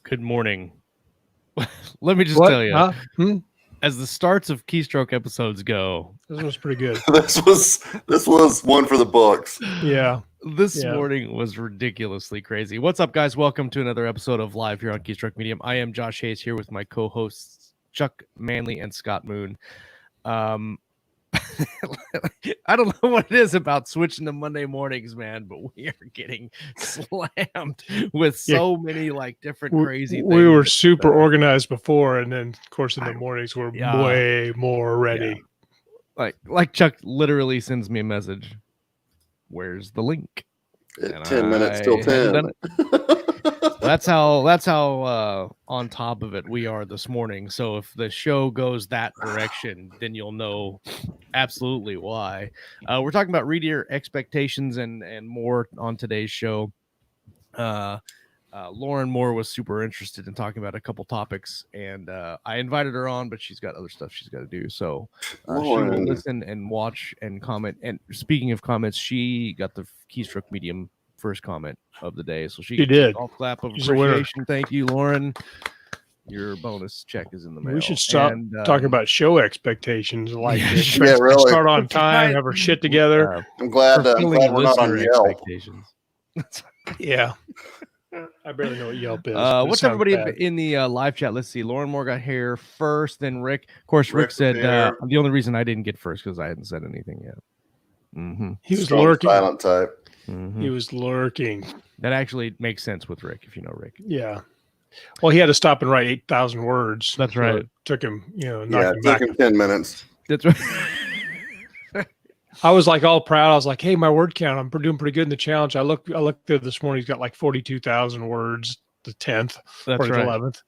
Good morning. Let me just What? tell you, Huh? as the starts of Keystroke episodes go, This was pretty good. This was one for the books. Yeah. this Yeah. morning was ridiculously crazy. What's up, guys? Welcome to another episode of Live here on Keystroke Medium. I am Josh Hayes here with my co-hosts Chuck Manley and Scott Moon. I don't know what it is about switching to Monday mornings, man, but we are getting slammed with so many like different crazy things. We were super organized before, and then of course in the mornings we're way more ready. Yeah. Like Chuck literally sends me a message. Where's the link? At 10 minutes till 10. That's how on top of it we are this morning. So if the show goes that direction, then you'll know absolutely why. We're talking about reader expectations and more on today's show. Lauren Moore was super interested in talking about a couple topics, and I invited her on, but she's got other stuff she's got to do. So she will listen and watch and comment. And speaking of comments, she got the Keystroke Medium first comment of the day, so she did. All clap of appreciation. Thank you, Lauren. Your bonus check is in the mail. We should stop talking about show expectations. Like, really. Start on time, have our shit together. I'm glad we're not on Yelp. Yeah. I barely know what Yelp is. What's everybody in the live chat? Let's see. Lauren Moore got here first, then Rick. Of course, Rick said the only reason I didn't get first because I hadn't said anything yet. Mm-hmm. He was lurking. Silent type. Mm-hmm. He was lurking. That actually makes sense with Rick, if you know Rick. Yeah. Well, he had to stop and write 8,000 words. That's right. It took him, it took him 10 minutes. That's right. I was like all proud. I was like, hey, my word count, I'm doing pretty good in the challenge. I looked there this morning. He's got like 42,000 words, the 10th That's or the right. 11th.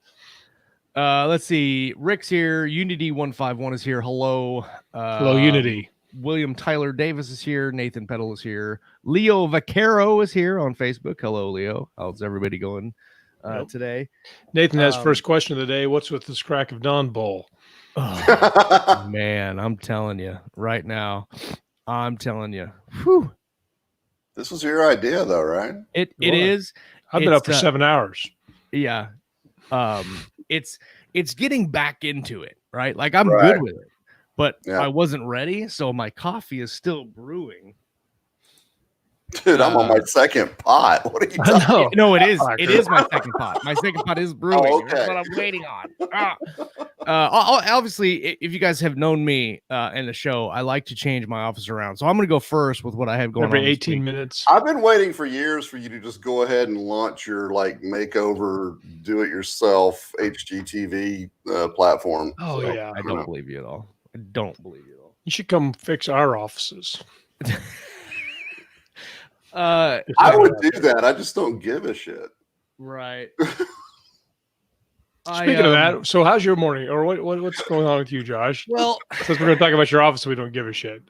Let's see. Rick's here. Unity151 is here. Hello. Hello, Unity. William Tyler Davis is here. Nathan Peddle is here. Leo Vaquero is here on Facebook. Hello, Leo. How's everybody going today? Nathan has first question of the day. What's with this Crack of Dawn bowl? Oh, man, I'm telling you right now. I'm telling you. Whew. This was your idea, though, right? It is. I've been up for 7 hours. Yeah. It's getting back into it, right? Like I'm good with it. But I wasn't ready, so my coffee is still brewing. Dude, I'm on my second pot. What are you talking about? No, it is. It is my second pot. My second pot is brewing. Oh, okay. That's what I'm waiting on. Obviously, if you guys have known me in the show, I like to change my office around. So I'm going to go first with what I have going every on 18 minutes. I've been waiting for years for you to just go ahead and launch your makeover, do-it-yourself HGTV platform. Oh, so, yeah. I don't believe you at all. I don't believe you at all. You should come fix our offices. I would do that. I just don't give a shit. Right. Speaking of that, so how's your morning, or what's going on with you, Josh? Well, since we're going to talk about your office, we don't give a shit.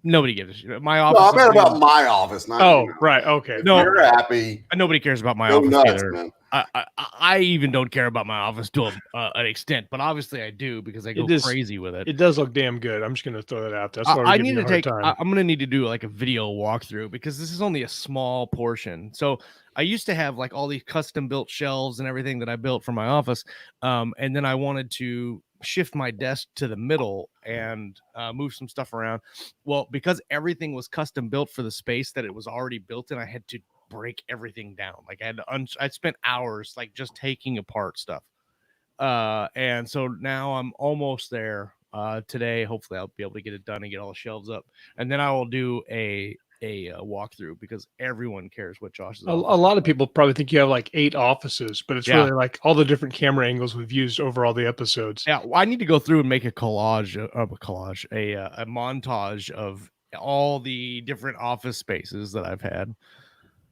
Nobody gives a shit. My office. No, I meant about my office. Not right. Okay. No, you're happy. Nobody cares about my office either. I even don't care about my office to an extent, but obviously I do because I go crazy with it. It does look damn good. I'm just going to throw that out there. I need to take. I'm going to need to do like a video walkthrough because this is only a small portion. So I used to have like all these custom built shelves and everything that I built for my office, and then I wanted to shift my desk to the middle and move some stuff around. Well, because everything was custom built for the space that it was already built in, I had to break everything down. Like I spent hours like just taking apart stuff, and so now I'm almost there. Today, hopefully, I'll be able to get it done and get all the shelves up, and then I will do a walkthrough because everyone cares what Josh is. A lot of people probably think you have like 8 offices, but it's really like all the different camera angles we've used over all the episodes. Yeah, well, I need to go through and make a montage of all the different office spaces that I've had.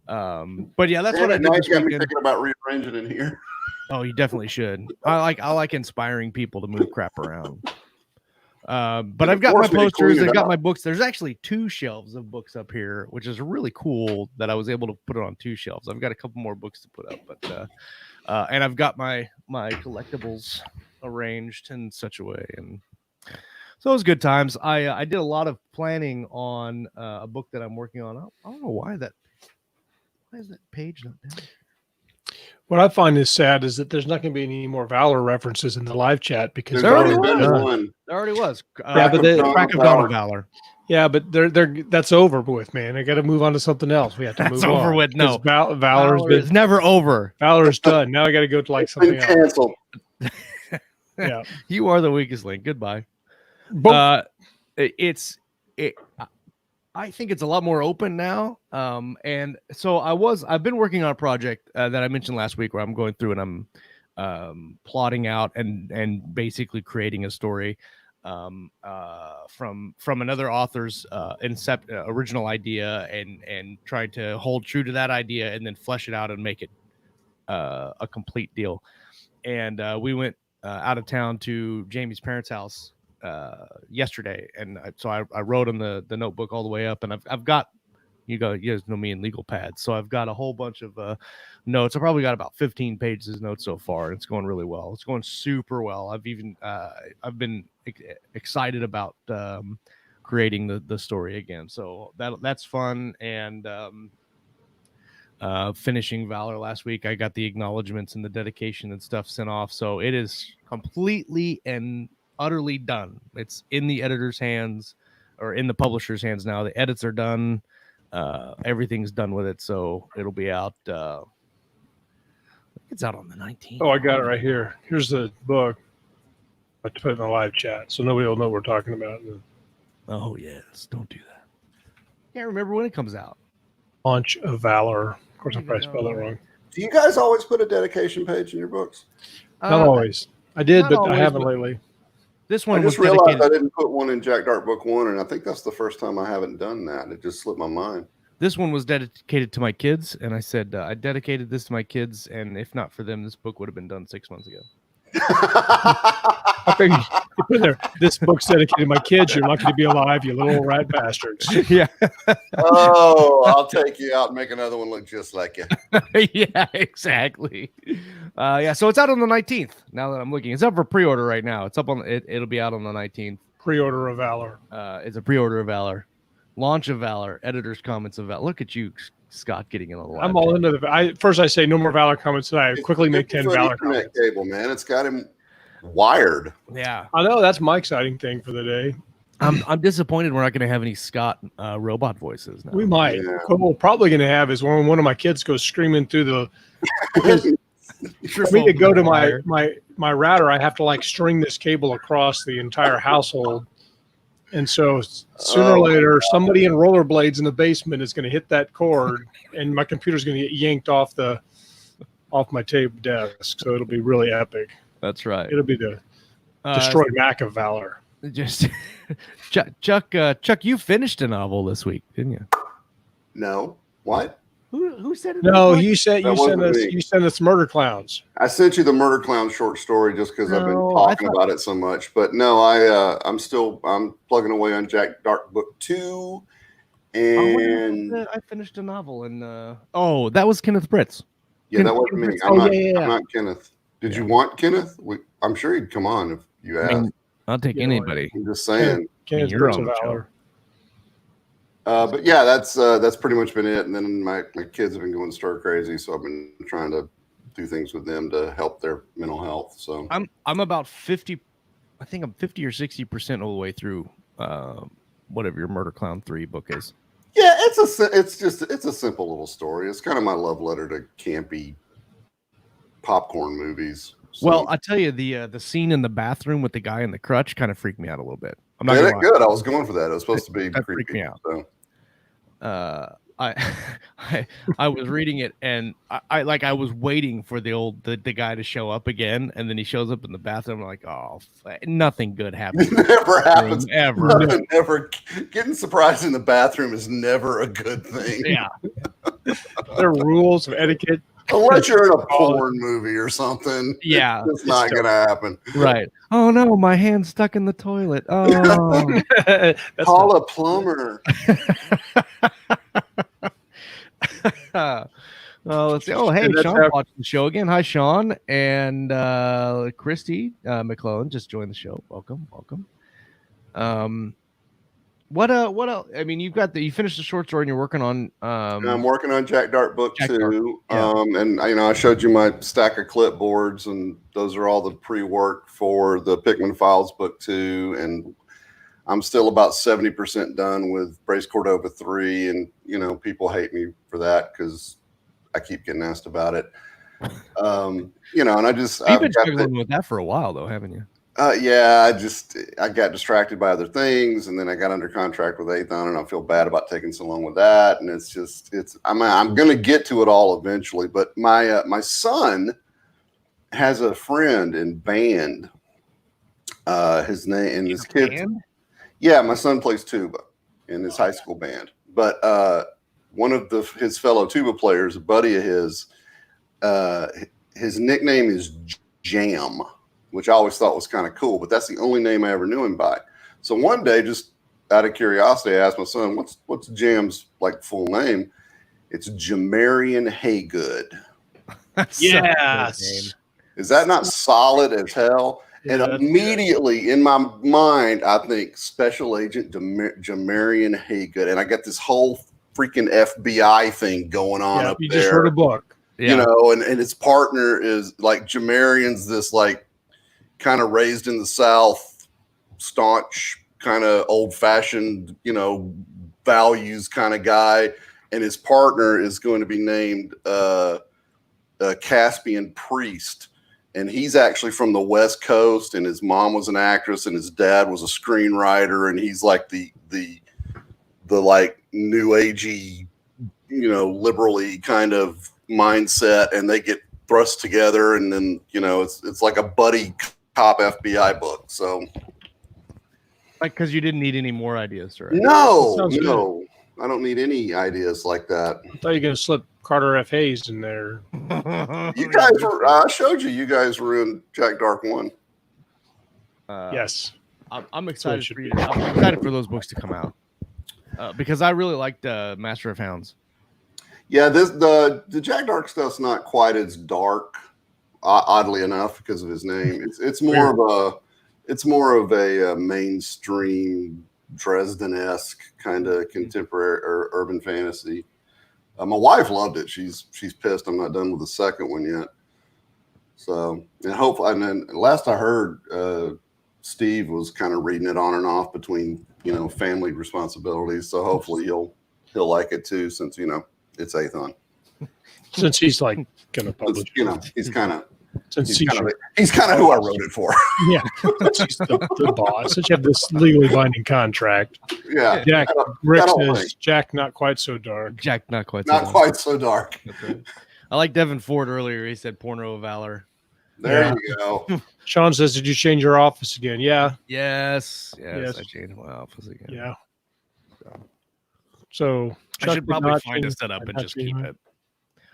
But yeah, that's what I did. Now you got me thinking about rearranging in here. Oh, you definitely should. I like inspiring people to move crap around. But I've got my posters, I've got my books. There's actually 2 shelves of books up here, which is really cool that I was able to put it on 2 shelves. I've got a couple more books to put up, but and I've got my collectibles arranged in such a way, and so it was good times. I did a lot of planning on a book that I'm working on. I don't know why is that page not down? What I find is sad is that there's not going to be any more Valor references in the live chat because There's already already been was. one. There already was. Yeah, but the Crack of Dawn of Valor. Yeah, but they're that's over with, man. I got to move on to something else. We have to That's move over on. with. No, Valor's Valor been is never over. Valor's done. Now I got to go to like It's been something else. canceled. Yeah. You are the weakest link. Goodbye. But I think it's a lot more open now. And so I've been working on a project that I mentioned last week where I'm going through and I'm plotting out and basically creating a story from another author's original idea and trying to hold true to that idea and then flesh it out and make it a complete deal. And we went out of town to Jamie's parents' house yesterday, and so I wrote on the notebook all the way up, and I've got you guys know me in legal pads, so I've got a whole bunch of notes. I probably got about 15 pages of notes so far, and it's going really well. It's going super well. I've been excited about creating the story again, so that's fun. And finishing Valor last week, I got the acknowledgments and the dedication and stuff sent off, so it is completely and utterly done. It's in the editor's hands or in the publisher's hands now. The edits are done. Everything's done with it, so it'll be out. It's out on the 19th. oh, I got it right here. Here's the book. I have to put it in the live chat so nobody will know what we're talking about. Oh yes, don't do that. Can't remember when it comes out. Launch of Valor. Of course, I probably spelled that wrong. Do you guys always put a dedication page in your books? Not always. I did, not but always, I haven't but- lately. This I one was just realized dedicated. I didn't put one in Jack Dark Book 1, and I think that's the first time I haven't done that. It just slipped my mind. This one was dedicated to my kids, and I said I dedicated this to my kids, and if not for them, this book would have been done 6 months ago. I figured you put there, this book's dedicated to my kids. You're lucky to be alive, you little rat bastards. Yeah. Oh, I'll take you out and make another one look just like you. Yeah, exactly. Yeah, so it's out on the 19th. Now that I'm looking, it's up for pre-order right now. It's up on it. It'll be out on the 19th. Pre-order of Valor. It's a pre-order of Valor, launch of Valor, editor's comments of Valor. Look at you, Scott, getting in the live. I'm all into the. First, I say no more Valor comments tonight. I quickly make 10 It's an Valor Ethernet comments. cable, man. It's got him wired. Yeah, I know that's my exciting thing for the day. I'm disappointed we're not going to have any Scott robot voices now. We might. Yeah. What we're probably going to have is when one of my kids goes screaming through the. Because for me to go to my router, I have to like string this cable across the entire household. And so sooner or later, somebody in rollerblades in the basement is going to hit that cord, and my computer's going to get yanked off my table desk. So it'll be really epic. That's right. It'll be the Destroy Mac of Valor. Just Chuck, you finished a novel this week, didn't you? No. What? Who said it? No, That you sent us Murder Clowns. I sent you the Murder Clown short story just because I've been No, I talking thought- about it so much. But no, I'm plugging away on Jack Dark Book 2. And I finished a novel, and that was Kenneth Britz. yeah, that wasn't me. Oh, I'm yeah. not Kenneth. Did you want Kenneth? I'm sure he'd come on if you I asked. mean, I'll take Yeah, anybody. I'm just saying. Kenneth You're Britz on of the show. Valor. But yeah, that's pretty much been it. And then my kids have been going stir crazy, so I've been trying to do things with them to help their mental health. So I'm about 50. I think I'm 50 or 60% all the way through whatever your Murder Clown 3 book is. yeah, it's a simple little story. It's kind of my love letter to campy popcorn movies. So, Well, I tell you, the scene in the bathroom with the guy in the crutch kind of freaked me out a little bit. I'm not yeah, gonna that lie. good. I was going for that. It was supposed to be That freaked creepy. me out. So. I was reading it, and I was waiting for the guy to show up again, and then he shows up in the bathroom. I'm like, oh, nothing good happens. It never happens. Ever. Nothing ever. Getting surprised in the bathroom is never a good thing. Yeah. There are rules of etiquette. Unless you're in a porn movie or something. Yeah. It's not going to happen. Right. Oh no, my hand's stuck in the toilet. Oh. That's Call a plumber. Let's see. Oh, hey, And that's Sean how- watching the show again. Hi, Sean. And Christy McClellan just joined the show. Welcome. What else? I mean, you finished the short story and you're working on I'm working on Jack Dark book Jack 2. Dark. Yeah. And I showed you my stack of clipboards, and those are all the pre-work for the Pikmin Files book 2. And I'm still about 70% done with Brace Cordova 3. And, people hate me for that because I keep getting asked about it. And You've been struggling with that for a while though, haven't you? Yeah, I got distracted by other things, and then I got under contract with Aethon, and I feel bad about taking so long with that. And I'm going to get to it all eventually. But my son has a friend in band. His name and his kid. Yeah, my son plays tuba in his high school band. But one of his fellow tuba players, a buddy of his nickname is Jam, which I always thought was kind of cool, but that's the only name I ever knew him by. So one day, just out of curiosity, I asked my son, what's Jam's full name? It's Jamarian Haygood. Yes. Is that not solid as hell? Yeah, and immediately in my mind, I think Special Agent Jamarian Haygood. And I got this whole freaking FBI thing going on up there. You just wrote a book. Yeah. And his partner is Jamarian's this kind of raised in the South, staunch, kind of old-fashioned, values kind of guy, and his partner is going to be named Caspian Priest, and he's actually from the West Coast, and his mom was an actress, and his dad was a screenwriter, and he's the new agey, liberally kind of mindset, and they get thrust together, and then it's like a buddy cop FBI book. So because you didn't need any more ideas, right? No, I don't need any ideas like that. I thought you were gonna slip Carter F. Hayes in there. You guys were I showed you guys were in Jack Dark 1. Yes. I'm excited for you. I'm excited for those books to come out. Because I really liked Master of Hounds. Yeah, the Jack Dark stuff's not quite as dark, oddly enough, because of his name. It's more of a mainstream Dresden-esque kind of contemporary or urban fantasy. My wife loved it. She's pissed I'm not done with the second one yet. So, and hopefully, and then last I heard, Steve was kind of reading it on and off between family responsibilities. So hopefully he'll like it too, since it's Aethon. Since he's gonna publish, he's kind of he's who I wrote it for. Yeah, he's the boss. Since you have this legally binding contract. Yeah, Jack Rick says Jack not quite so dark. Jack not quite so dark. Right. I like Devin Ford earlier. He said porno of valor. There you go. Sean says, "Did you change your office again?" Yeah. Yes. I changed my office again. Yeah. So I should probably find a setup and just keep it.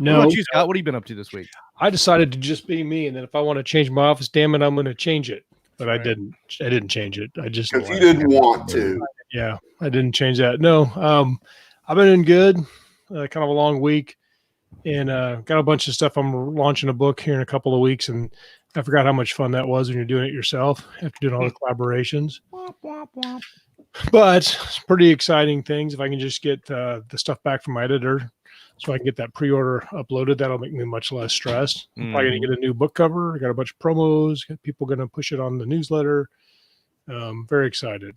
No. What about you, Scott? What have you been up to this week? I decided to just be me, and then if I want to change my office, damn it, I'm going to change it. But I didn't. I didn't change it. I just because you didn't want to. Yeah, I didn't change that. No. I've been in good. Kind of a long week, and got a bunch of stuff. I'm launching a book here in a couple of weeks, and I forgot how much fun that was when you're doing it yourself after doing all the collaborations. But it's pretty exciting things. If I can just get the stuff back from my editor so I can get that pre-order uploaded, that'll make me much less stressed. I'm probably going to get a new book cover. I got a bunch of promos. Got people going to push it on the newsletter. Very excited.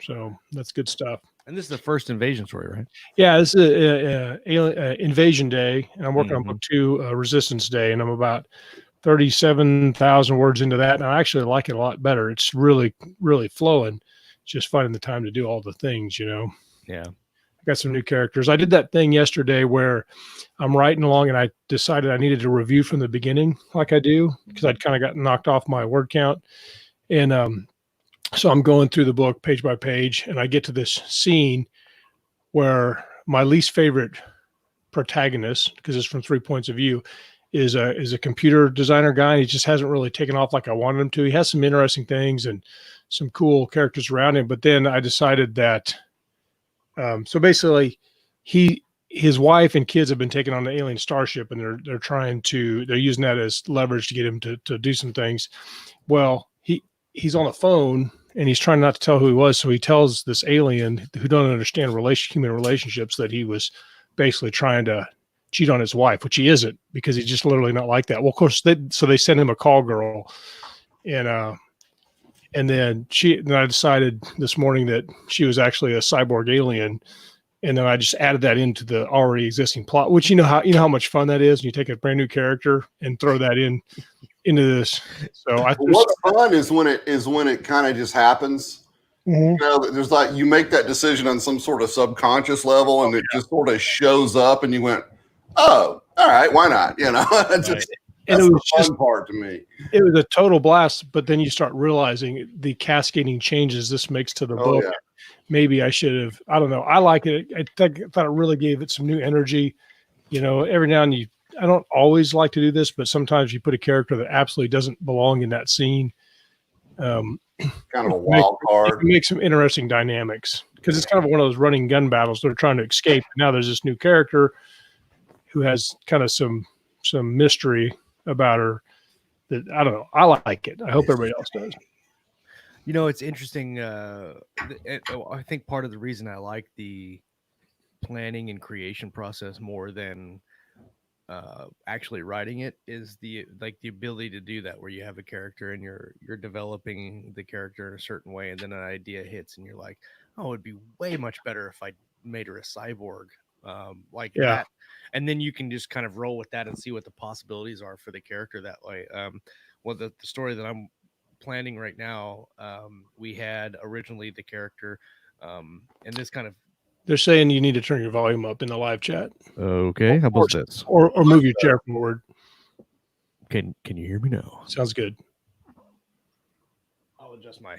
So that's good stuff. And this is the first Invasion story, right? Yeah, this is Invasion Day, and I'm working on book 2, Resistance Day, and I'm about 37,000 words into that, and I actually like it a lot better. It's really, really flowing. Just finding the time to do all the things, Yeah. I got some new characters. I did that thing yesterday where I'm writing along and I decided I needed a review from the beginning like I do because I'd kind of got knocked off my word count. And so I'm going through the book page by page, and I get to this scene where my least favorite protagonist, because it's from 3 points of view, is a computer designer guy. And he just hasn't really taken off like I wanted him to. He has some interesting things and some cool characters around him. But then I decided that, so basically his wife and kids have been taken on the alien starship, and they're using that as leverage to get him to do some things. Well, he's on the phone and he's trying not to tell who he was. So he tells this alien who don't understand human relationships that he was basically trying to cheat on his wife, which he isn't, because he's just literally not like that. Well, of course, so they send him a call girl, and then I decided this morning that she was actually a cyborg alien. And then I just added that into the already existing plot, which you know how much fun that is. And you take a brand new character and throw that into this. So what's fun is when it kind of just happens. Mm-hmm. You know, there's like you make that decision on some sort of subconscious level, and it just sort of shows up, and you went, "Oh, all right, why not?" You know, that's it was the fun part to me. It was a total blast, but then you start realizing the cascading changes this makes to the book. Yeah. Maybe I should have, I don't know. I like it. I thought it really gave it some new energy. You know, every now and then I don't always like to do this, but sometimes you put a character that absolutely doesn't belong in that scene. Kind of a wild card. It makes some interesting dynamics because it's kind of one of those running gun battles. They're trying to escape. Now there's this new character who has kind of some mystery about her that I don't know. I like it. I hope everybody else does. You know, it's interesting. I think part of the reason I like the planning and creation process more than actually writing it is the ability to do that, where you have a character and you're developing the character in a certain way, and then an idea hits, and you're like, oh, it'd be way much better if I made her a cyborg, that, and then you can just kind of roll with that and see what the possibilities are for the character that way. Well, the story that I'm planning right now, we had originally the character, and this kind of, they're saying you need to turn your volume up in the live chat. Okay, how about this? Or move your chair forward. Can you hear me now? Sounds good. I'll adjust my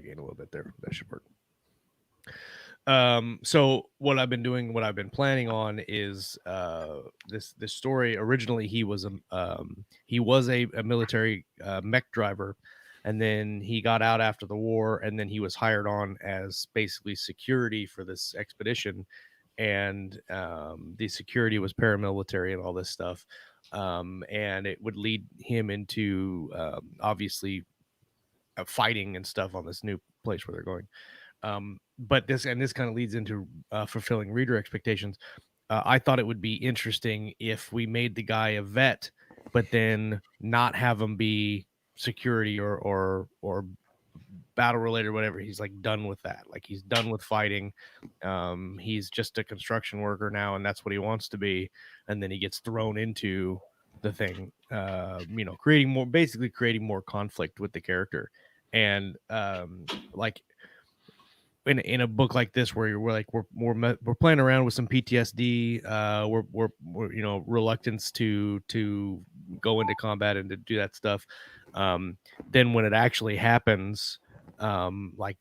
gain a little bit there. That should work. So what I've been planning on is this story. Originally, he was a military mech driver, and then he got out after the war, and then he was hired on as basically security for this expedition, and the security was paramilitary and all this stuff, and it would lead him into obviously fighting and stuff on this new place where they're going. But this kind of leads into fulfilling reader expectations. I thought it would be interesting if we made the guy a vet, but then not have him be security or battle related or whatever. He's like done with that. Like he's done with fighting. He's just a construction worker now, and that's what he wants to be. And then he gets thrown into the thing, creating more conflict with the character. And like in a book like this, where we're playing around with some PTSD, we're reluctance to go into combat and to do that stuff. Then when it actually happens, like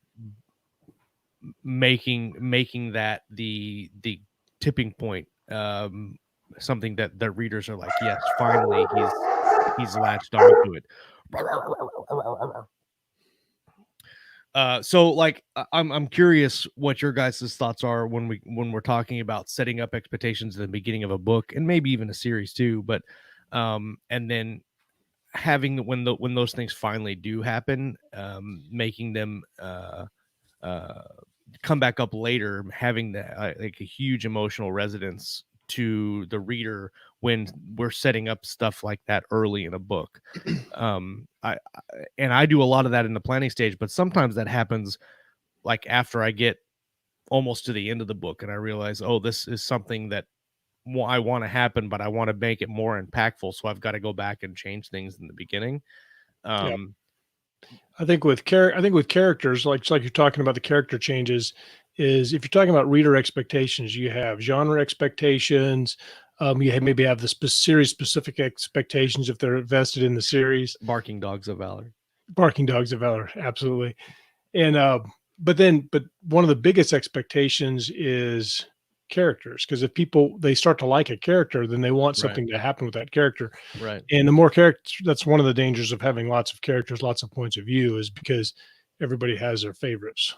making that the tipping point, something that the readers are like, yes, finally he's latched onto it. So like I'm curious what your guys' thoughts are when we're talking about setting up expectations at the beginning of a book, and maybe even a series too, but and then having when those things finally do happen, making them come back up later, having that like a huge emotional resonance to the reader when we're setting up stuff like that early in a book. I do a lot of that in the planning stage, but sometimes that happens like after I get almost to the end of the book and I realize, oh, this is something that I want to happen, but I want to make it more impactful, so I've got to go back and change things in the beginning. I think with characters, like you're talking about the character changes, is if you're talking about reader expectations, you have genre expectations. You maybe have the series specific expectations if they're invested in the series. Barking Dogs of Valor, absolutely. And but one of the biggest expectations is characters, because if they start to like a character, then they want something to happen with that character, right? And the more characters, that's one of the dangers of having lots of characters, lots of points of view, is because everybody has their favorites.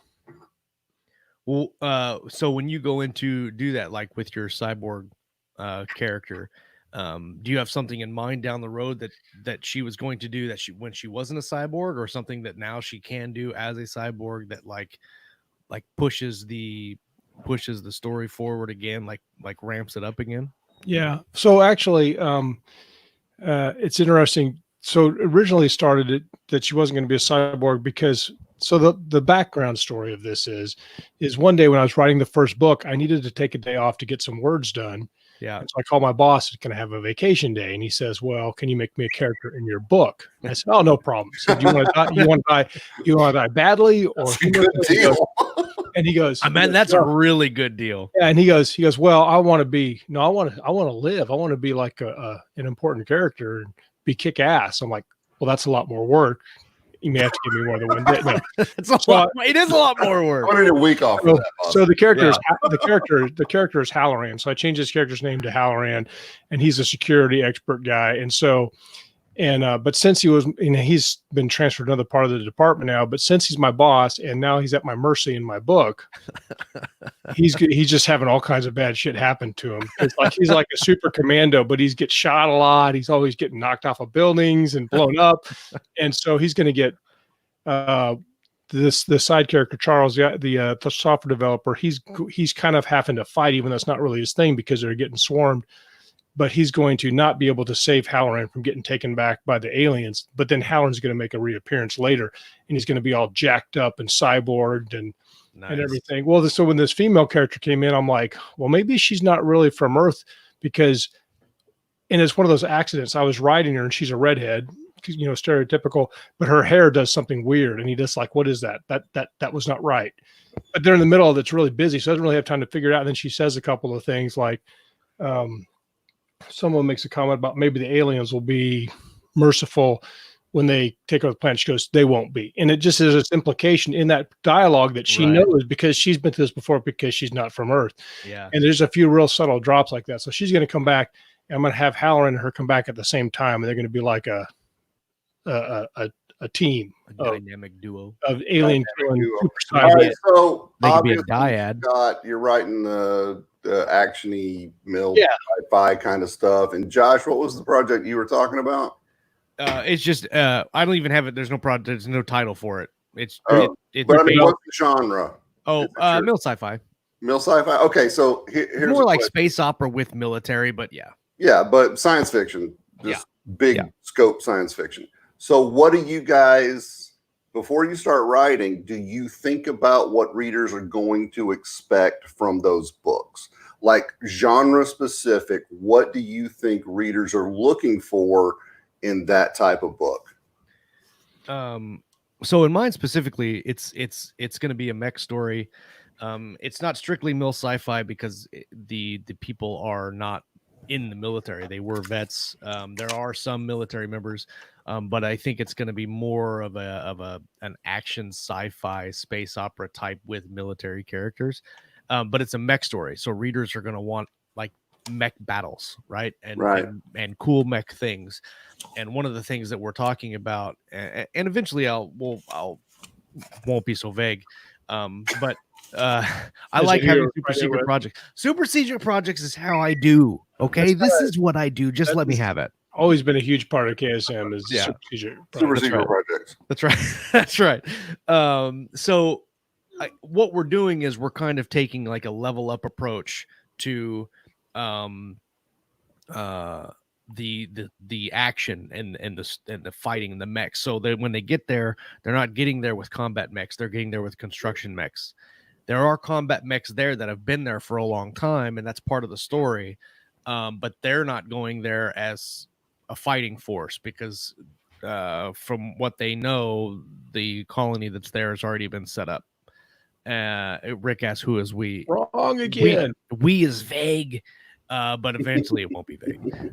Well, so when you go into do that, like with your cyborg character, Do you have something in mind down the road that she was going to do that when she wasn't a cyborg, or something that now she can do as a cyborg that like pushes the story forward again, like ramps it up again? Yeah. So actually, it's interesting. So originally started it that she wasn't going to be a cyborg because the background story of this is one day when I was writing the first book, I needed to take a day off to get some words done. Yeah. And so I called my boss, can I have a vacation day? And he says, well, can you make me a character in your book? And I said, oh, no problem. He said, you want to die badly? Or That's a good deal. And he goes, that's a really good deal. Yeah. And he goes, well, I want to live. I want to be like an important character and be kick ass. I'm like, well, that's a lot more work. You may have to give me more than one day. No. It is a lot more work. I wanted a week off. For that, so the character is Halloran. So I changed his character's name to Halloran, and he's a security expert guy. And so, but since he's been transferred to another part of the department now. But since he's my boss, and now he's at my mercy in my book, he's just having all kinds of bad shit happen to him. It's like he's like a super commando, but he gets shot a lot. He's always getting knocked off of buildings and blown up, and so he's going to get the side character Charles, the software developer. He's kind of having to fight, even though it's not really his thing because they're getting swarmed. But he's going to not be able to save Halloran from getting taken back by the aliens. But then Halloran's going to make a reappearance later, and he's going to be all jacked up and cyborged and everything. Well, so when this female character came in, I'm like, well, maybe she's not really from Earth because, and it's one of those accidents. I was riding her, and she's a redhead, stereotypical, but her hair does something weird, and he just like, what is that? That was not right. But they're in the middle of it's really busy, so doesn't really have time to figure it out. And then she says a couple of things like, someone makes a comment about maybe the aliens will be merciful when they take over the planet. She goes, they won't be. And it just is this implication in that dialogue that she knows because she's been through this before because she's not from Earth. Yeah. And there's a few real subtle drops like that. So she's going to come back, and I'm going to have Halloran and her come back at the same time. And they're going to be like a team, dynamic duo of alien killing super All right, so they could be a dyad. You're writing the actiony sci-fi kind of stuff. And Josh, what was the project you were talking about? It's just I don't even have it. There's no project. There's no title for it. It's but I mean, what's the genre? Mill sci-fi. Mill sci-fi. Okay, so here's more like space opera with military, but yeah, but science fiction, just big scope science fiction. So what do you guys, before you start writing, do you think about what readers are going to expect from those books? Like genre specific, what do you think readers are looking for in that type of book? So in mine specifically, it's going to be a mech story. It's not strictly mill sci-fi because the people are not in the military. They were vets. There are some military members, but I think it's going to be more of an action sci-fi space opera type with military characters. But it's a mech story, so readers are going to want like mech battles, right? And cool mech things. And one of the things that we're talking about, and eventually I won't be so vague, but I like having super secret projects. Super secret projects is how I do. Okay, this is what I do. Just let me have it. Always been a huge part of KSM is super secret projects. That's right. That's right. So what we're doing is we're kind of taking like a level up approach to the action and the fighting and the mechs. So that when they get there, they're not getting there with combat mechs. They're getting there with construction mechs. There are combat mechs there that have been there for a long time, and that's part of the story. But they're not going there as a fighting force because from what they know, the colony that's there has already been set up. Rick asks, who is we? Wrong again. We is vague, but eventually it won't be vague.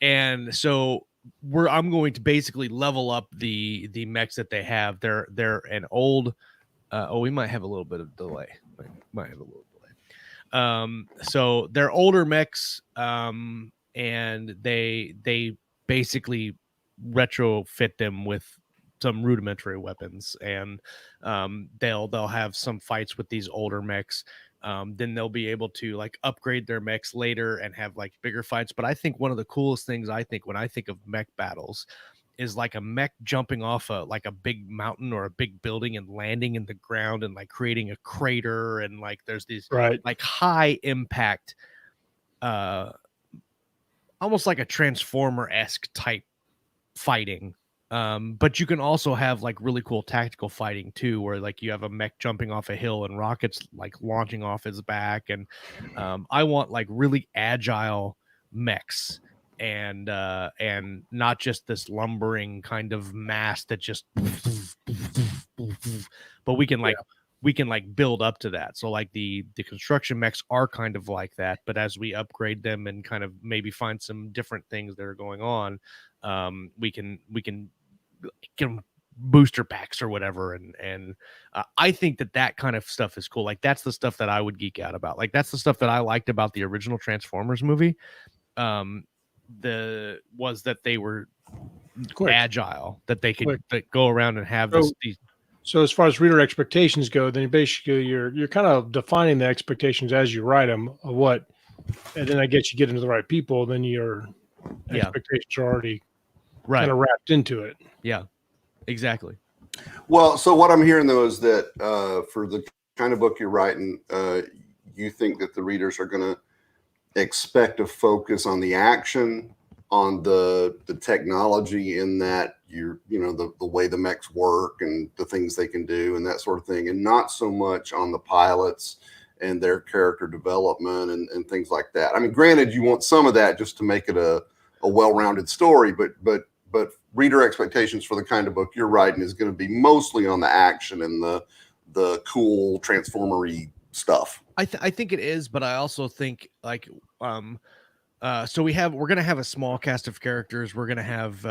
And so I'm going to basically level up the mechs that they have. They're an old. We might have a little bit of delay. So they're older mechs, and they basically retrofit them with some rudimentary weapons, and they'll have some fights with these older mechs. then they'll be able to like upgrade their mechs later and have like bigger fights. But I think one of the coolest things when I think of mech battles is like a mech jumping off like a big mountain or a big building and landing in the ground and like creating a crater, and like there's these like high impact, almost like a Transformer-esque type fighting. But you can also have like really cool tactical fighting too, where like you have a mech jumping off a hill and rockets like launching off his back. And I want like really agile mechs, and not just this lumbering kind of mass that just but we can like build up to that. So like the construction mechs are kind of like that, but as we upgrade them and kind of maybe find some different things that are going on, we can get them booster packs or whatever. And I think that kind of stuff is cool. Like that's the stuff that I would geek out about. Like that's the stuff that I liked about the original Transformers movie. Was that they were agile, that they could go around and have these. So as far as reader expectations go, then basically you're kind of defining the expectations as you write them of what, and then I guess you get into the right people, then your expectations are already kind of wrapped into it. Yeah, exactly. Well, so what I'm hearing though is that for the kind of book you're writing, you think that the readers are going to expect a focus on the action, on the technology, in that the way the mechs work and the things they can do and that sort of thing, and not so much on the pilots and their character development and things like that. I mean, granted, you want some of that just to make it a well-rounded story, but reader expectations for the kind of book you're writing is going to be mostly on the action and the cool transformery stuff. I think it is, but I also think like so we're gonna have a small cast of characters. We're gonna have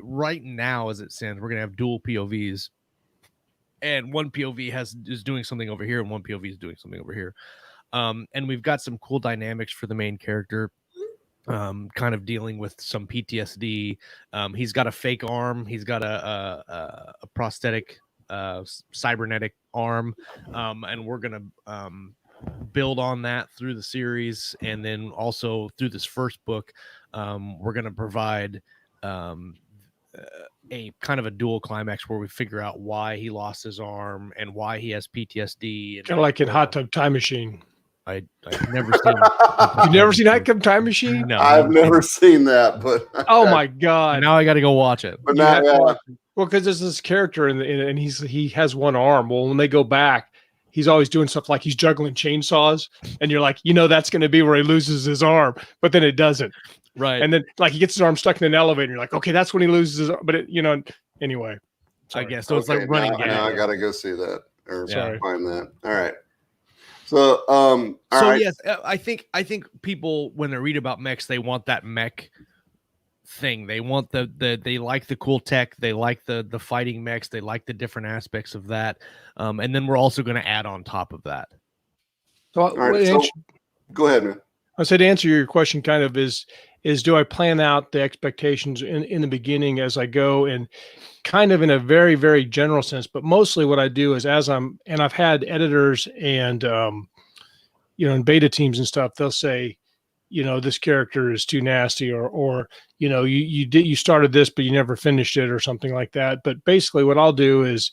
right now as it stands, we're gonna have dual POVs, and one POV is doing something over here, and one POV is doing something over here. And we've got some cool dynamics for the main character, kind of dealing with some PTSD. He's got a fake arm. He's got a prosthetic cybernetic arm, and we're gonna build on that through the series, and then also through this first book, we're gonna provide a kind of a dual climax where we figure out why he lost his arm and why he has PTSD. Kind of like in Hot Tub Time Machine. I've never seen. You've never seen Hot Tub Time Machine? No, I've never seen that. But oh my god! Now I got to go watch it. But now, well, because there's this character and he has one arm. Well, when they go back, he's always doing stuff like he's juggling chainsaws, and you're like, that's going to be where he loses his arm, but then it doesn't. Right. And then like he gets his arm stuck in an elevator, and you're like, okay, that's when he loses his arm. But anyway. Sorry. I guess so. It's like running. Now I got to go see that or find that. All right. So, all right. Yes, I think people, when they read about mechs, they want that mech thing. They want they like the cool tech. They like the fighting mechs. They like the different aspects of that. And then we're also going to add on top of that. So, go ahead, man. I said to answer your question kind of is do I plan out the expectations in the beginning as I go, and kind of in a very, very general sense, but mostly what I do is and I've had editors and, and beta teams and stuff, they'll say, this character is too nasty or you started this, but you never finished it or something like that. But basically what I'll do is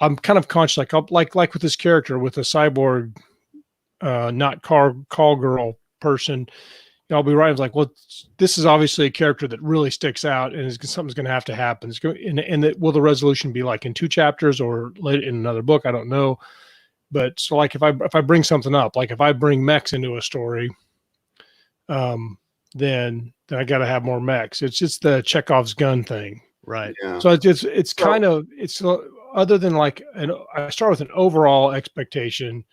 I'm kind of conscious, like with this character with a cyborg, not call girl person, I'll be writing like, well, this is obviously a character that really sticks out, and something's going to have to happen. Will the resolution be like in 2 chapters or later in another book? I don't know. But so like if I bring something up, like if I bring mechs into a story, then I got to have more mechs. It's just the Chekhov's gun thing, right? Yeah. So it's other than like I start with an overall expectation,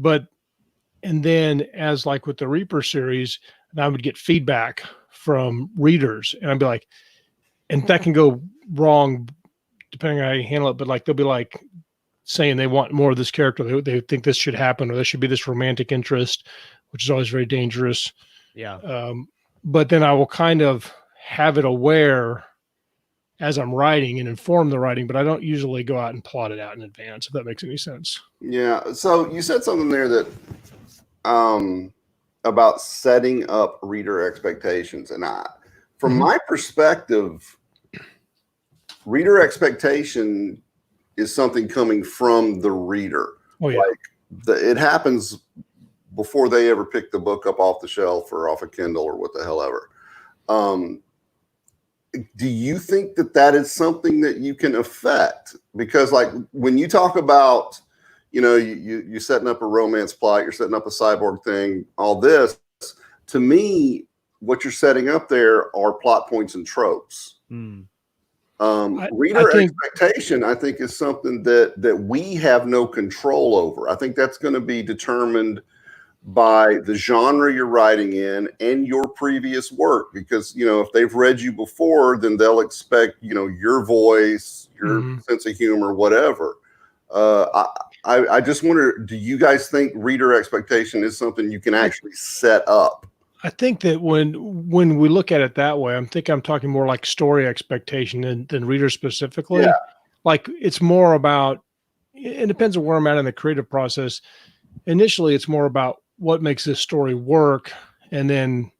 and then as like with the Reaper series, I would get feedback from readers, and I'd be like, and that can go wrong depending on how you handle it. But like they'll be like saying they want more of this character, they think this should happen, or there should be this romantic interest, which is always very dangerous. Yeah. But then I will kind of have it aware as I'm writing and inform the writing, but I don't usually go out and plot it out in advance, if that makes any sense. Yeah. So you said something there that about setting up reader expectations, and from my perspective, reader expectation is something coming from the reader. Oh yeah. Like it happens before they ever pick the book up off the shelf or off a Kindle or what the hell ever. Do you think that that is something that you can affect? Because like when you talk about, you're setting up a romance plot, you're setting up a cyborg thing, all this, to me, what you're setting up there are plot points and tropes. Reader expectation, I think, is something that we have no control over. I think that's going to be determined by the genre you're writing in and your previous work, because if they've read you before, then they'll expect your voice, your sense of humor, whatever. I just wonder, do you guys think reader expectation is something you can actually set up? I think that when we look at it that way, I'm talking more like story expectation than reader specifically. Yeah. Like it's more about, it depends on where I'm at in the creative process. Initially, it's more about what makes this story work, and then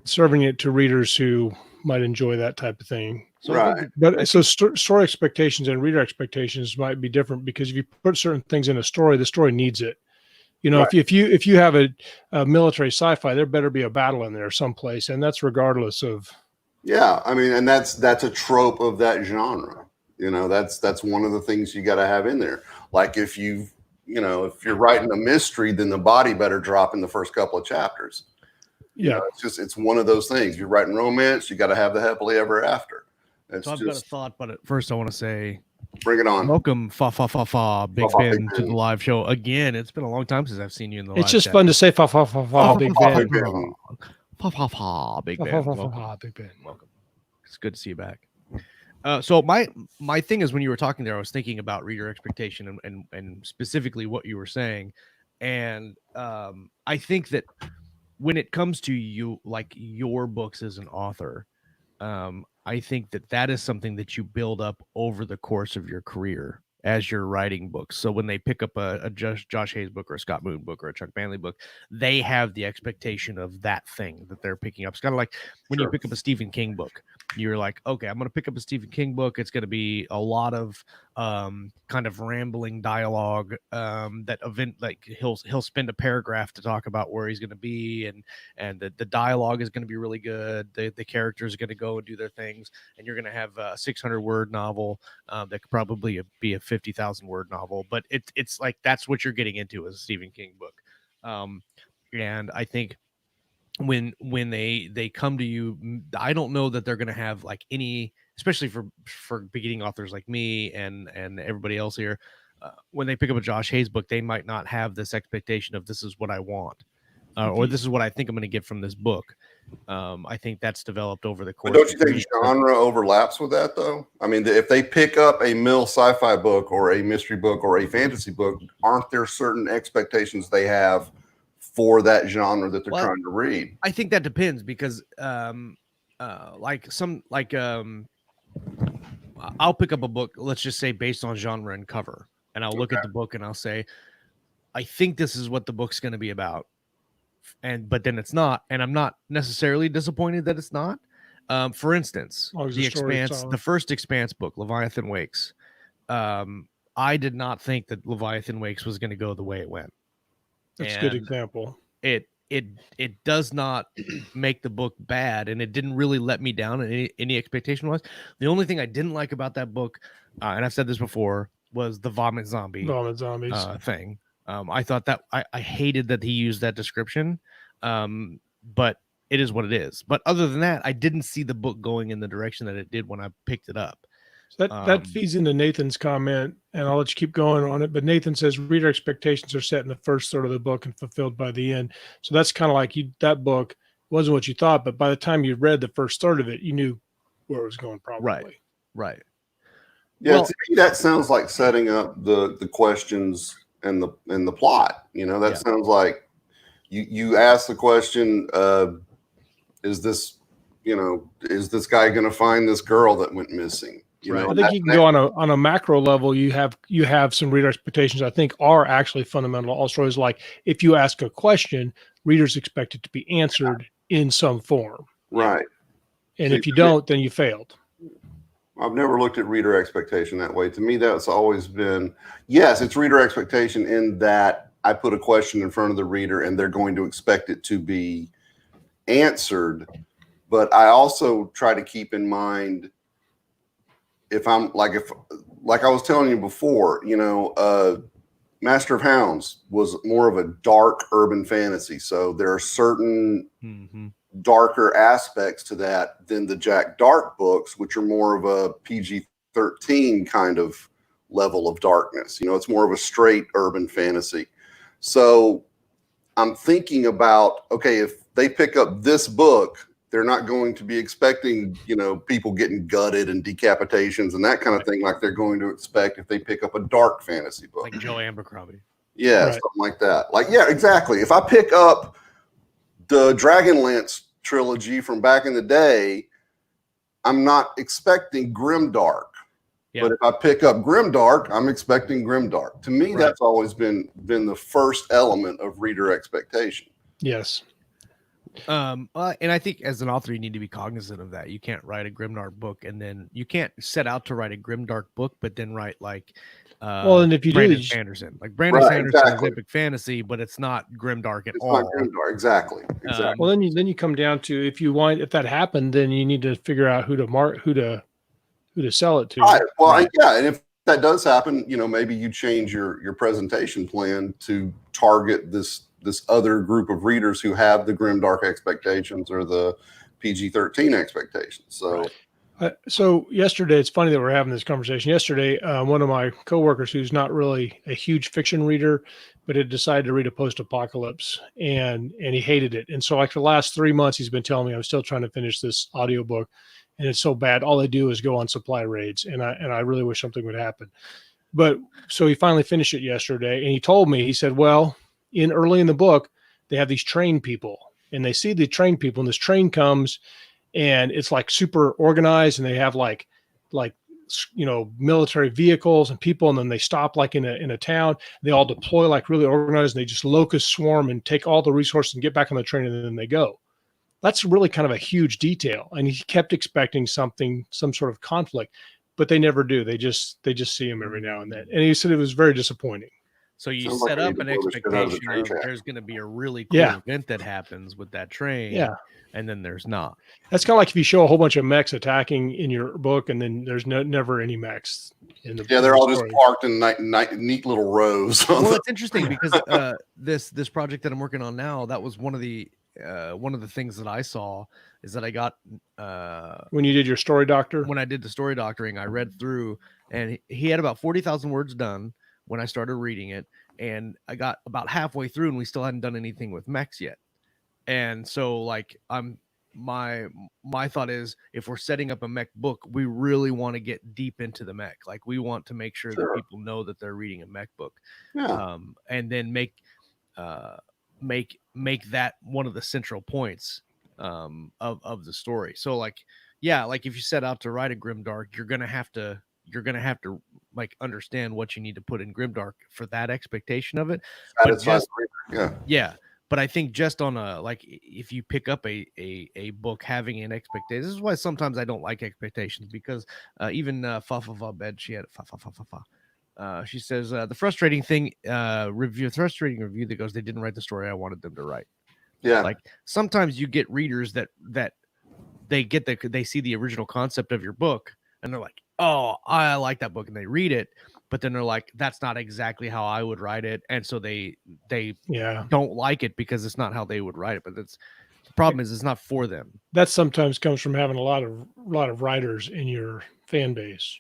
serving it to readers who might enjoy that type of thing. So right. But so story expectations and reader expectations might be different, because if you put certain things in a story, the story needs it. Right. If you have a military sci-fi, there better be a battle in there someplace, and that's regardless of. Yeah, I mean, and that's a trope of that genre. That's one of the things you got to have in there. Like if you're writing a mystery, then the body better drop in the first couple of chapters. Yeah, it's one of those things. You're writing romance, you got to have the happily ever after. So I've got a thought, but first I want to say, bring it on. Welcome, Big Ben, to the live show again. It's been a long time since I've seen you in the live It's just chat. fun to say Big Ben. Big Ben. Big Ben. Welcome. It's good to see you back. So my thing is, when you were talking there, I was thinking about reader expectation and specifically what you were saying, and I think that when it comes to you, like your books as an author, I think that is something that you build up over the course of your career as you're writing books. So when they pick up a Josh Hayes book or a Scott Moon book or a Chuck Manley book, they have the expectation of that thing that they're picking up. It's kind of like when you pick up a Stephen King book, you're like, okay, I'm going to pick up a Stephen King book. It's going to be a lot of kind of rambling dialogue that event, like he'll spend a paragraph to talk about where he's going to be, and the dialogue is going to be really good. The characters are going to go and do their things, and you're going to have a 600-word novel that could probably be a 50,000 word novel, but it's like that's what you're getting into as a Stephen King book. And I think when they come to you, I don't know that they're going to have like any, especially for beginning authors like me and everybody else here, when they pick up a Josh Hayes book, they might not have this expectation of this is what I want, or this is what I think I'm going to get from this book. I think that's developed over the course. But don't you think genre overlaps with that, though? I mean, if they pick up a mill sci-fi book or a mystery book or a fantasy book, aren't there certain expectations they have for that genre that they're trying to read? I think that depends, because I'll pick up a book, let's just say based on genre and cover, and I'll look at the book and I'll say, I think this is what the book's going to be about. But then it's not, and I'm not necessarily disappointed that it's not. For instance, The Expanse, the first Expanse book, Leviathan Wakes. I did not think that Leviathan Wakes was going to go the way it went. That's a good example. It does not make the book bad, and it didn't really let me down in any expectation wise. The only thing I didn't like about that book, and I've said this before, was the vomit zombies thing. I thought that I hated that he used that description, but it is what it is. But other than that, I didn't see the book going in the direction that it did when I picked it up. So that feeds into Nathan's comment, and I'll let you keep going on it. But Nathan says reader expectations are set in the first third of the book and fulfilled by the end. So that's kind of like that book wasn't what you thought, but by the time you read the first third of it, you knew where it was going. Probably right. Yeah, to me, that sounds like setting up the questions and the plot. That sounds like you ask the question, is this is this guy going to find this girl that went missing? I think you can go on a macro level. You have some reader expectations I think are actually fundamental. All stories, like if you ask a question, readers expect it to be answered in some form. Right. And if you don't, then you failed. I've never looked at reader expectation that way. To me, that's always been, yes, it's reader expectation in that I put a question in front of the reader and they're going to expect it to be answered. But I also try to keep in mind, if I was telling you before, Master of Hounds was more of a dark urban fantasy. So there are certain darker aspects to that than the Jack Dark books, which are more of a PG-13 kind of level of darkness. It's more of a straight urban fantasy. So I'm thinking about, okay, if they pick up this book, they're not going to be expecting, people getting gutted and decapitations and that kind of thing like they're going to expect if they pick up a dark fantasy book. Like Joe Abercrombie. Yeah, something like that. Yeah, exactly. If I pick up the Dragonlance trilogy from back in the day, I'm not expecting grimdark. Yeah. But if I pick up grimdark, I'm expecting grimdark. To me, that's always been the first element of reader expectation. Yes. And I think as an author, you need to be cognizant of that. You can't write a grimdark book and then you can't set out to write a grimdark book, but then write and if you Brandon Sanderson, like Brandon Sanderson is epic fantasy, but it's not grimdark at all. Not grimdark, exactly. Well, then you come down to if that happened, then you need to figure out who to sell it to. Right. Well, yeah, and if that does happen, maybe you change your presentation plan to target this other group of readers who have the grimdark expectations or the PG-13 expectations. So yesterday, it's funny that we're having this conversation. Yesterday, one of my coworkers, who's not really a huge fiction reader, but had decided to read a post-apocalypse, and he hated it. And so, for the last 3 months, he's been telling me, I'm still trying to finish this audiobook, and it's so bad. All I do is go on supply raids, and I really wish something would happen. But so he finally finished it yesterday, and he told me, he said, well, early in the book, they have these train people, and they see the train people, and this train comes, and it's like super organized, and they have like military vehicles and people, and then they stop like in a town. They all deploy like really organized, and they just locust swarm and take all the resources and get back on the train, and then they go. That's really kind of a huge detail, and he kept expecting some sort of conflict, but they never do. They just see him every now and then, and he said it was very disappointing. So you set up an expectation of there's going to be a really cool event that happens with that train, and then there's not. That's kind of like if you show a whole bunch of mechs attacking in your book, and then there's never any mechs in the book. Yeah, they're all just parked in neat little rows. Well, it's interesting because this project that I'm working on now, that was one of the things that I saw is that I got when you did your story doctor. When I did the story doctoring, I read through, and he had about 40,000 words done when I started reading it, and I got about halfway through, and we still hadn't done anything with mechs yet. And so, my thought is, if we're setting up a mech book, we really want to get deep into the mech. Like, we want to make sure that people know that they're reading a mech book, and then make that one of the central points of the story. So, if you set out to write a grimdark, you're gonna have to understand what you need to put in grimdark for that expectation of it. But I think just on if you pick up a book having an expectation, this is why sometimes I don't like expectations, because even Fa Bed, she had she says the frustrating review that goes, they didn't write the story I wanted them to write. Yeah, like sometimes you get readers that they see the original concept of your book, and they're like, oh, I like that book, and they read it, but then they're like, that's not exactly how I would write it, and so they don't like it because it's not how they would write it. But the problem is, it's not for them. That sometimes comes from having a lot of writers in your fan base.